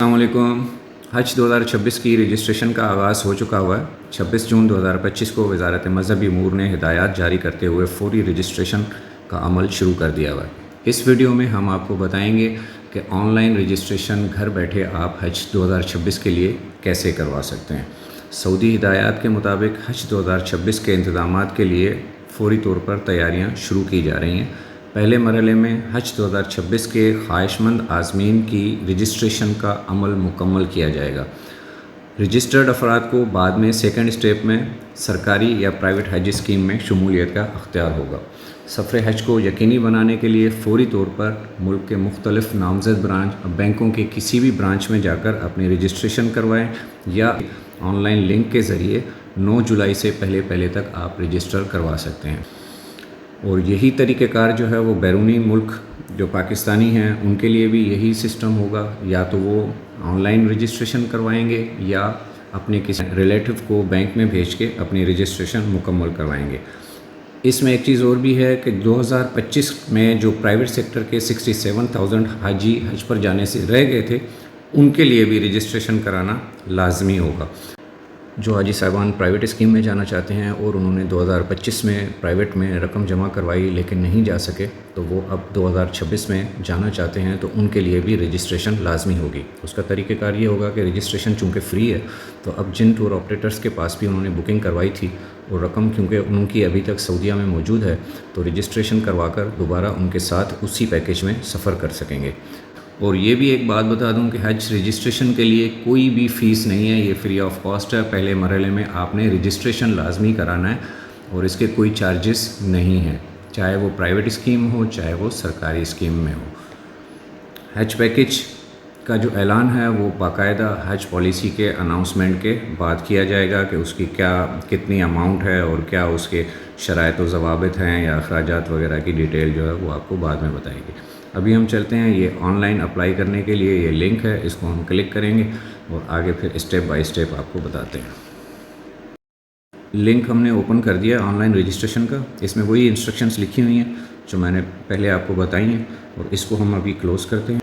السلام علیکم۔ حج 2026 کی رجسٹریشن کا آغاز ہو چکا ہوا ہے۔ 26 جون 2025 کو وزارت مذہبی امور نے ہدایات جاری کرتے ہوئے فوری رجسٹریشن کا عمل شروع کر دیا ہوا ہے۔ اس ویڈیو میں ہم آپ کو بتائیں گے کہ آن لائن رجسٹریشن گھر بیٹھے آپ حج 2026 کے لیے کیسے کروا سکتے ہیں۔ سعودی ہدایات کے مطابق حج 2026 کے انتظامات کے لیے فوری طور پر تیاریاں شروع کی جا رہی ہیں۔ پہلے مرحلے میں حج 2026 کے خواہش مند عازمین کی رجسٹریشن کا عمل مکمل کیا جائے گا۔ رجسٹرڈ افراد کو بعد میں سیکنڈ اسٹیپ میں سرکاری یا پرائیویٹ حج اسکیم میں شمولیت کا اختیار ہوگا۔ سفر حج کو یقینی بنانے کے لیے فوری طور پر ملک کے مختلف نامزد برانچ بینکوں کے کسی بھی برانچ میں جا کر اپنی رجسٹریشن کروائیں یا آن لائن لنک کے ذریعے 9 جولائی سے پہلے تک آپ رجسٹر کروا سکتے ہیں۔ اور یہی طریقہ کار جو ہے وہ بیرونی ملک جو پاکستانی ہیں ان کے لیے بھی یہی سسٹم ہوگا، یا تو وہ آن لائن رجسٹریشن کروائیں گے یا اپنے کسی ریلیٹو کو بینک میں بھیج کے اپنی رجسٹریشن مکمل کروائیں گے۔ اس میں ایک چیز اور بھی ہے کہ 2025 میں جو پرائیویٹ سیکٹر کے 67,000 حاجی حج پر جانے سے رہ گئے تھے ان کے لیے بھی رجسٹریشن کرانا لازمی ہوگا۔ جو حاجی صاحبان پرائیویٹ اسکیم میں جانا چاہتے ہیں اور انہوں نے 2025 میں پرائیویٹ میں رقم جمع کروائی لیکن نہیں جا سکے، تو وہ اب 2026 میں جانا چاہتے ہیں تو ان کے لیے بھی رجسٹریشن لازمی ہوگی۔ اس کا طریقہ کار یہ ہوگا کہ رجسٹریشن چونکہ فری ہے تو اب جن ٹور آپریٹرز کے پاس بھی انہوں نے بکنگ کروائی تھی اور رقم کیونکہ ان کی ابھی تک سعودیہ میں موجود ہے تو رجسٹریشن کروا کر دوبارہ ان کے ساتھ اسی پیکیج میں سفر کر سکیں گے۔ اور یہ بھی ایک بات بتا دوں کہ حج رجسٹریشن کے لیے کوئی بھی فیس نہیں ہے، یہ فری آف کاسٹ ہے۔ پہلے مرحلے میں آپ نے رجسٹریشن لازمی کرانا ہے اور اس کے کوئی چارجز نہیں ہیں، چاہے وہ پرائیویٹ اسکیم ہو چاہے وہ سرکاری اسکیم میں ہو۔ حج پیکیج کا جو اعلان ہے وہ باقاعدہ حج پالیسی کے اناؤنسمنٹ کے بعد کیا جائے گا کہ اس کی کتنی اماؤنٹ ہے اور کیا اس کے شرائط و ضوابط ہیں یا اخراجات وغیرہ کی ڈیٹیل جو ہے وہ آپ کو بعد میں بتائے گی۔ ابھی ہم چلتے ہیں، یہ آن لائن اپلائی کرنے کے لیے یہ لنک ہے، اس کو ہم کلک کریں گے اور آگے پھر اسٹیپ بائی اسٹیپ آپ کو بتاتے ہیں۔ لنک ہم نے اوپن کر دیا آن لائن رجسٹریشن کا، اس میں وہی انسٹرکشنز لکھی ہوئی ہیں جو میں نے پہلے آپ کو بتائی ہیں اور اس کو ہم ابھی کلوز کرتے ہیں۔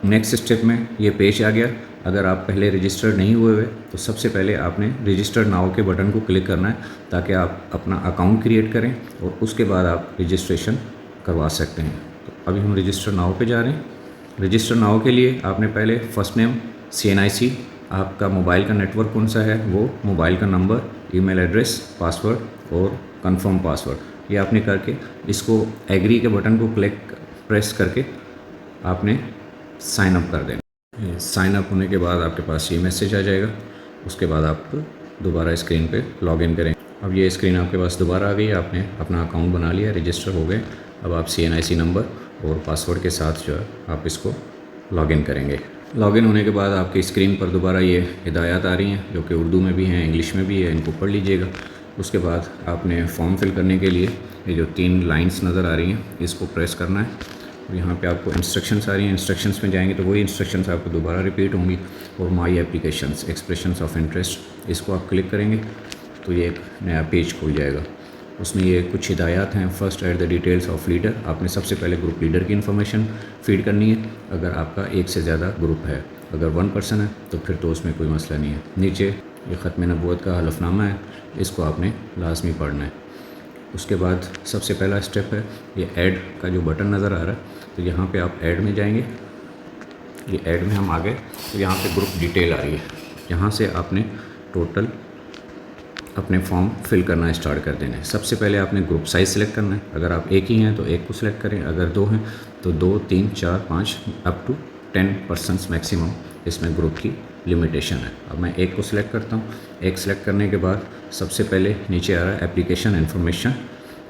نیکسٹ اسٹیپ میں یہ پیج آ گیا۔ اگر آپ پہلے رجسٹرڈ نہیں ہوئے تو سب سے پہلے آپ نے رجسٹرڈ ناؤ کے بٹن کو کلک کرنا ہے تاکہ آپ اپنا اکاؤنٹ کریٹ کریں اور اس کے بعد آپ رجسٹریشن کروا سکتے ہیں۔ تو ابھی ہم رجسٹر ناؤ پہ جا رہے ہیں۔ رجسٹر ناؤ کے لیے آپ نے پہلے فرسٹ نیم، CNIC، آپ کا موبائل کا نیٹ ورک کون سا ہے وہ، موبائل کا نمبر، ای میل ایڈریس، پاسورڈ اور کنفرم پاسورڈ یہ آپ نے کر کے اس کو ایگری کے بٹن کو پریس کر کے آپ نے سائن اپ کر دینا۔ سائن اپ ہونے کے بعد آپ کے پاس یہ میسیج آ جائے گا، اس کے بعد آپ دوبارہ اسکرین پہ لاگ ان کریں۔ اب یہ اسکرین آپ کے پاس دوبارہ آ گئی ہے، آپ نے اپنا اکاؤنٹ بنا لیا، رجسٹر ہو گئے۔ اب آپ CNIC نمبر اور پاسورڈ کے ساتھ جو ہے آپ اس کو لاگ ان کریں گے۔ لاگ ان ہونے کے بعد آپ کی اسکرین پر دوبارہ یہ ہدایات آ رہی ہیں جو کہ اردو میں بھی ہیں، انگلش میں بھی ہے، ان کو پڑھ لیجئے گا۔ اس کے بعد آپ نے فارم فل کرنے کے لیے یہ جو 3 لائنز نظر آ رہی ہیں اس کو پریس کرنا ہے۔ یہاں پہ آپ کو انسٹرکشنز آ رہی ہیں، انسٹرکشنز میں جائیں گے تو وہی انسٹرکشنز آپ کو دوبارہ ریپیٹ ہوں گی۔ اور مائی اپلیکیشنز ایکسپریشنز آف انٹرسٹ اس کو آپ کلک کریں گے تو یہ ایک نیا پیج کھل جائے گا۔ اس میں یہ کچھ ہدایات ہیں۔ First aid the details of leader, آپ نے سب سے پہلے گروپ لیڈر کی انفارمیشن فیڈ کرنی ہے اگر آپ کا ایک سے زیادہ گروپ ہے۔ اگر 1 پرسن ہے تو پھر تو اس میں کوئی مسئلہ نہیں ہے۔ نیچے یہ ختم نبوت کا حلف نامہ ہے، اس کو آپ نے لازمی پڑھنا ہے۔ اس کے بعد سب سے پہلا اسٹیپ ہے یہ ایڈ کا جو بٹن نظر آ رہا ہے، تو یہاں پہ آپ ایڈ میں جائیں گے۔ یہ ایڈ میں ہم آ گئے تو یہاں پہ گروپ ڈیٹیل آ رہی ہے، یہاں سے آپ نے ٹوٹل اپنے فارم فل کرنا اسٹارٹ کر دینا ہے۔ سب سے پہلے آپ نے گروپ سائز سلیکٹ کرنا ہے، اگر آپ ایک ہی ہیں تو ایک کو سلیکٹ کریں، اگر 2 ہیں تو 2، 3، 4، 5 اپ ٹو 10 پرسنس میکسیمم اس میں گروپ کی لمیٹیشن ہے۔ اب میں ایک کو سلیکٹ کرتا ہوں۔ ایک سلیکٹ کرنے کے بعد سب سے پہلے نیچے آ رہا ہے اپلیکیشن انفارمیشن،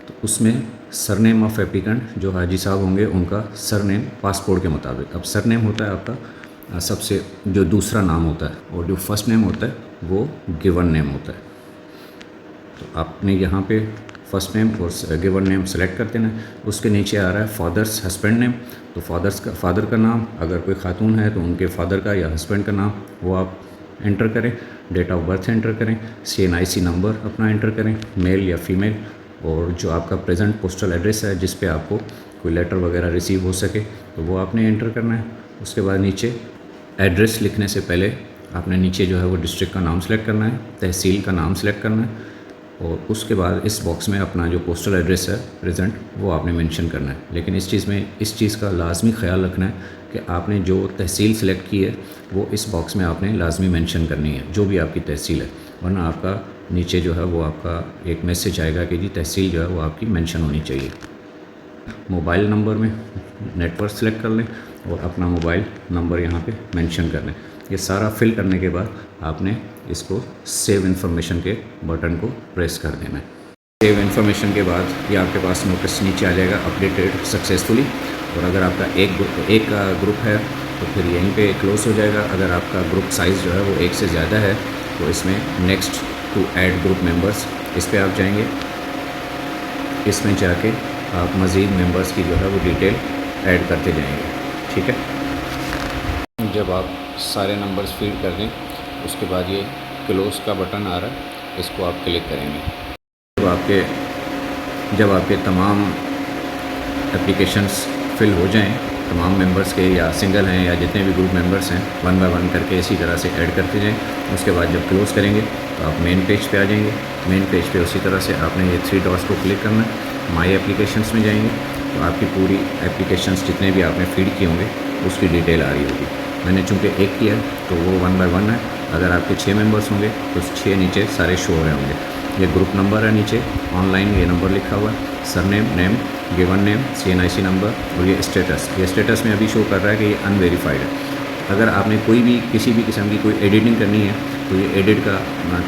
تو اس میں سر نیم آف ایپلیکنٹ جو حاجی صاحب ہوں گے ان کا سر نیم پاسپورٹ کے مطابق، اب سر نیم ہوتا ہے آپ کا سب سے جو دوسرا نام ہوتا ہے، اور جو فرسٹ نیم ہوتا ہے وہ گیون نیم ہوتا ہے۔ تو آپ نے یہاں پہ فرسٹ نیم اور گیون نیم سلیکٹ کر دینا ہے۔ اس کے نیچے آ رہا ہے فادرس ہسبینڈ نیم، تو فادر کا نام، اگر کوئی خاتون ہے تو ان کے فادر کا یا ہسبینڈ کا نام وہ آپ انٹر کریں، ڈیٹ آف برتھ انٹر کریں، CNIC نمبر اپنا انٹر کریں، میل یا فیمیل، اور جو آپ کا پریزنٹ پوسٹل ایڈریس ہے جس پہ آپ کو کوئی لیٹر وغیرہ ریسیو ہو سکے تو وہ آپ نے انٹر کرنا ہے۔ اس کے بعد نیچے ایڈریس لکھنے سے پہلے آپ نے نیچے جو ہے وہ ڈسٹرکٹ کا نام سلیکٹ کرنا ہے، تحصیل کا نام سلیکٹ کرنا ہے، اور اس کے بعد اس باکس میں اپنا جو پوسٹل ایڈریس ہے پریزنٹ وہ آپ نے مینشن کرنا ہے۔ لیکن اس چیز کا لازمی خیال رکھنا ہے کہ آپ نے جو تحصیل سلیکٹ کی ہے وہ اس باکس میں آپ نے لازمی مینشن کرنی ہے، جو بھی آپ کی تحصیل ہے، ورنہ آپ کا نیچے جو ہے وہ آپ کا ایک میسیج آئے گا کہ جی تحصیل جو ہے وہ آپ کی مینشن ہونی چاہیے۔ موبائل نمبر میں نیٹ ورک سلیکٹ کر لیں اور اپنا موبائل نمبر یہاں پہ مینشن کر لیں۔ یہ سارا فل کرنے کے بعد آپ نے اس کو سیو انفارمیشن کے بٹن کو پریس کر دینا ہے۔ سیو انفارمیشن کے بعد یہ آپ کے پاس نوٹس نیچے آ جائے گا اپڈیٹڈ سکسیزفلی، اور اگر آپ کا ایک گروپ ہے تو پھر یہیں پہ کلوز ہو جائے گا۔ اگر آپ کا گروپ سائز جو ہے وہ ایک سے زیادہ ہے تو اس میں next to add group members اس پہ آپ جائیں گے۔ اس میں جا کے آپ مزید ممبرس کی جو ہے وہ ڈیٹیل ایڈ کرتے جائیں گے، ٹھیک ہے۔ جب آپ سارے نمبرز فیڈ کر دیں اس کے بعد یہ کلوز کا بٹن آ رہا ہے، اس کو آپ کلک کریں گے۔ جب آپ کے تمام اپلیکیشنس فل ہو جائیں، تمام ممبرس کے یا سنگل ہیں یا جتنے بھی گروپ ممبرس ہیں، ون بائی ون کر کے اسی طرح سے ایڈ کرتے جائیں۔ اس کے بعد جب کلوز کریں گے تو آپ مین پیج پہ آ جائیں گے۔ مین پیج پہ اسی طرح سے آپ نے یہ 3 ڈاٹس کو کلک کرنا ہے، مائی اپلیکیشنس میں جائیں گے تو آپ کی پوری اپلیکیشنس جتنے بھی آپ نے فیڈ کیے ہوں گے اس کی ڈیٹیل آ رہی ہوگی۔ میں نے چونکہ ایک کیا ہے تو وہ 1 بائی 1 ہے۔ اگر آپ کے 6 ممبرس ہوں گے تو 6 نیچے سارے شو ہو رہے ہوں گے۔ یہ گروپ نمبر ہے، نیچے آن لائن یہ نمبر لکھا ہوا ہے، سر نیم، گیون نیم، CNIC نمبر، اور یہ اسٹیٹس میں ابھی شو کر رہا ہے کہ یہ ان ویریفائڈ ہے۔ اگر آپ نے کسی بھی قسم کی کوئی ایڈیٹنگ کرنی ہے تو یہ ایڈٹ کا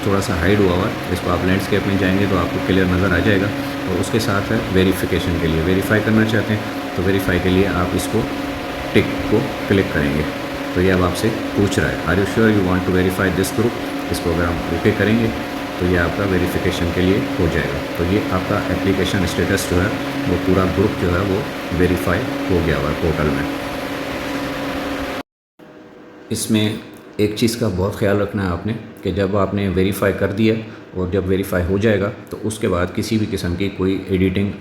تھوڑا سا ہائڈ ہوا ہوا ہے، اس کو آپ لینڈسکیپ میں جائیں گے تو آپ کو کلیئر نظر آ جائے گا۔ اور اس کے ساتھ ہے ویریفیکیشن کے لیے، ویریفائی کرنا چاہتے ہیں تو ویریفائی کے لیے آپ اس کو ٹک کو کلک کریں گے۔ تو یہ اب آپ سے پوچھ رہا ہے are you sure you want to verify this group, اس کو اگر ہم اوکے کریں گے تو یہ آپ کا ویریفیکیشن کے لیے ہو جائے گا۔ تو یہ آپ کا اپلیکیشن اسٹیٹس جو ہے وہ پورا گروپ جو ہے وہ ویریفائی ہو گیا ہوا ہے پورٹل میں۔ اس میں ایک چیز کا بہت خیال رکھنا ہے آپ نے کہ جب آپ نے ویریفائی کر دیا اور جب ویریفائی ہو جائے گا تو اس کے بعد کسی بھی قسم کی کوئی ایڈیٹنگ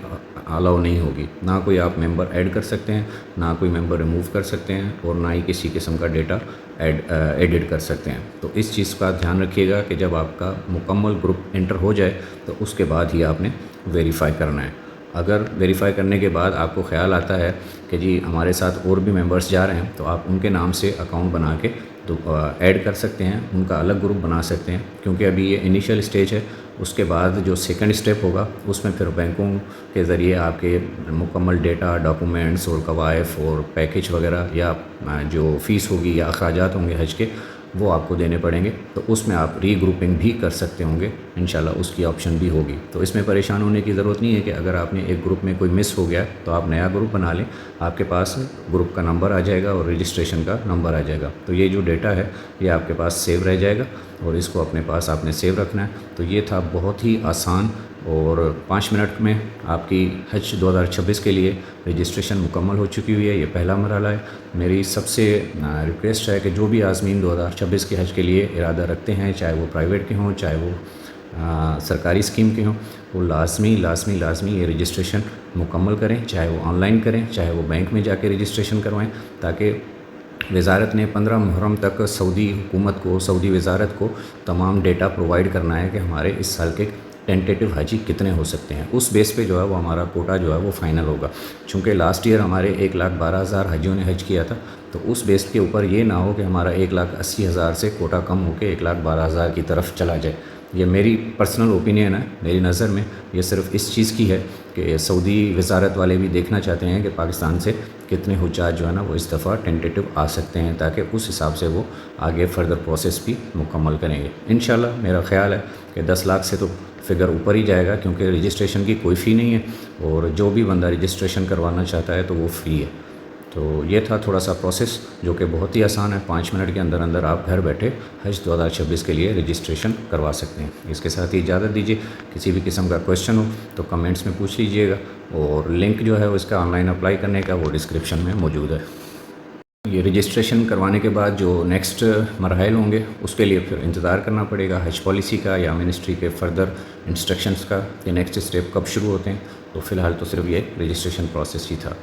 الاؤ نہیں ہوگی، نہ کوئی آپ ممبر ایڈ کر سکتے ہیں، نہ کوئی ممبر ریموو کر سکتے ہیں، اور نہ ہی کسی قسم کا ڈیٹا ایڈٹ کر سکتے ہیں۔ تو اس چیز کا دھیان رکھیے گا کہ جب آپ کا مکمل گروپ انٹر ہو جائے تو اس کے بعد ہی آپ نے ویریفائی کرنا ہے۔ اگر ویریفائی کرنے کے بعد آپ کو خیال آتا ہے کہ جی ہمارے ساتھ اور بھی ممبرس جا رہے ہیں تو آپ ان کے نام سے اکاؤنٹ بنا کے تو ایڈ کر سکتے ہیں، ان کا الگ گروپ بنا سکتے ہیں، کیونکہ ابھی یہ انیشیل اسٹیج ہے۔ اس کے بعد جو سیکنڈ اسٹیپ ہوگا اس میں پھر بینکوں کے ذریعے آپ کے مکمل ڈیٹا، ڈاکومنٹس اور قوائف اور پیکج وغیرہ یا جو فیس ہوگی یا اخراجات ہوں گے حج کے وہ آپ کو دینے پڑیں گے، تو اس میں آپ ری گروپنگ بھی کر سکتے ہوں گے، انشاءاللہ اس کی آپشن بھی ہوگی۔ تو اس میں پریشان ہونے کی ضرورت نہیں ہے کہ اگر آپ نے ایک گروپ میں کوئی مس ہو گیا تو آپ نیا گروپ بنا لیں، آپ کے پاس گروپ کا نمبر آ جائے گا اور رجسٹریشن کا نمبر آ جائے گا، تو یہ جو ڈیٹا ہے یہ آپ کے پاس سیو رہ جائے گا اور اس کو اپنے پاس آپ نے سیو رکھنا ہے۔ تو یہ تھا بہت ہی آسان، اور 5 منٹ میں آپ کی حج 2026 کے لیے رجسٹریشن مکمل ہو چکی ہوئی ہے۔ یہ پہلا مرحلہ ہے۔ میری سب سے ریکویسٹ ہے کہ جو بھی عازمین 2026 کے حج کے لیے ارادہ رکھتے ہیں، چاہے وہ پرائیویٹ کے ہوں چاہے وہ سرکاری اسکیم کے ہوں، وہ لازمی یہ رجسٹریشن مکمل کریں، چاہے وہ آن لائن کریں چاہے وہ بینک میں جا کے رجسٹریشن کروائیں، تاکہ وزارت نے 15 محرم تک سعودی حکومت کو، سعودی وزارت کو تمام ڈیٹا پرووائڈ کرنا ہے کہ ہمارے اس سال کے ٹینٹیٹو حاجی کتنے ہو سکتے ہیں۔ اس بیس پہ جو ہے وہ ہمارا کوٹا جو ہے وہ فائنل ہوگا، چونکہ لاسٹ ایئر ہمارے 1,12,000 حاجیوں نے حج کیا تھا، تو اس بیس کے اوپر یہ نہ ہو کہ ہمارا 1,80,000 سے کوٹا کم ہو کے 1,12,000 کی طرف چلا جائے۔ یہ میری پرسنل اوپینین ہے، میری نظر میں یہ صرف اس چیز کی ہے کہ سعودی وزارت والے بھی دیکھنا چاہتے ہیں کہ پاکستان سے کتنے حجاج جو ہے نا وہ اس دفعہ ٹینٹیٹو آ سکتے ہیں، تاکہ اس حساب سے وہ آگے فردر پروسیس بھی مکمل کریں گے۔ انشاءاللہ میرا خیال ہے کہ 10 لاکھ سے تو فگر اوپر ہی جائے گا، کیونکہ رجسٹریشن کی کوئی فی نہیں ہے، اور جو بھی بندہ رجسٹریشن کروانا چاہتا ہے تو وہ فری ہے۔ تو یہ تھا تھوڑا سا پروسیس جو کہ بہت ہی آسان ہے، 5 منٹ کے اندر اندر آپ گھر بیٹھے حج 2026 کے لیے رجسٹریشن کروا سکتے ہیں۔ اس کے ساتھ ہی اجازت دیجیے، کسی بھی قسم کا کویشچن ہو تو کمنٹس میں پوچھ لیجیے گا، اور لنک جو ہے اس کا آن لائن اپلائی کرنے کا وہ ڈسکرپشن میں موجود ہے۔ یہ رجسٹریشن کروانے کے بعد جو نیکسٹ مراحل ہوں گے اس کے لیے پھر انتظار کرنا پڑے گا حج پالیسی کا یا منسٹری کے فردر انسٹرکشنز کا کہ نیکسٹ اسٹیپ کب شروع ہوتے ہیں۔ تو فی الحال تو صرف یہ رجسٹریشن پروسیس ہی تھا۔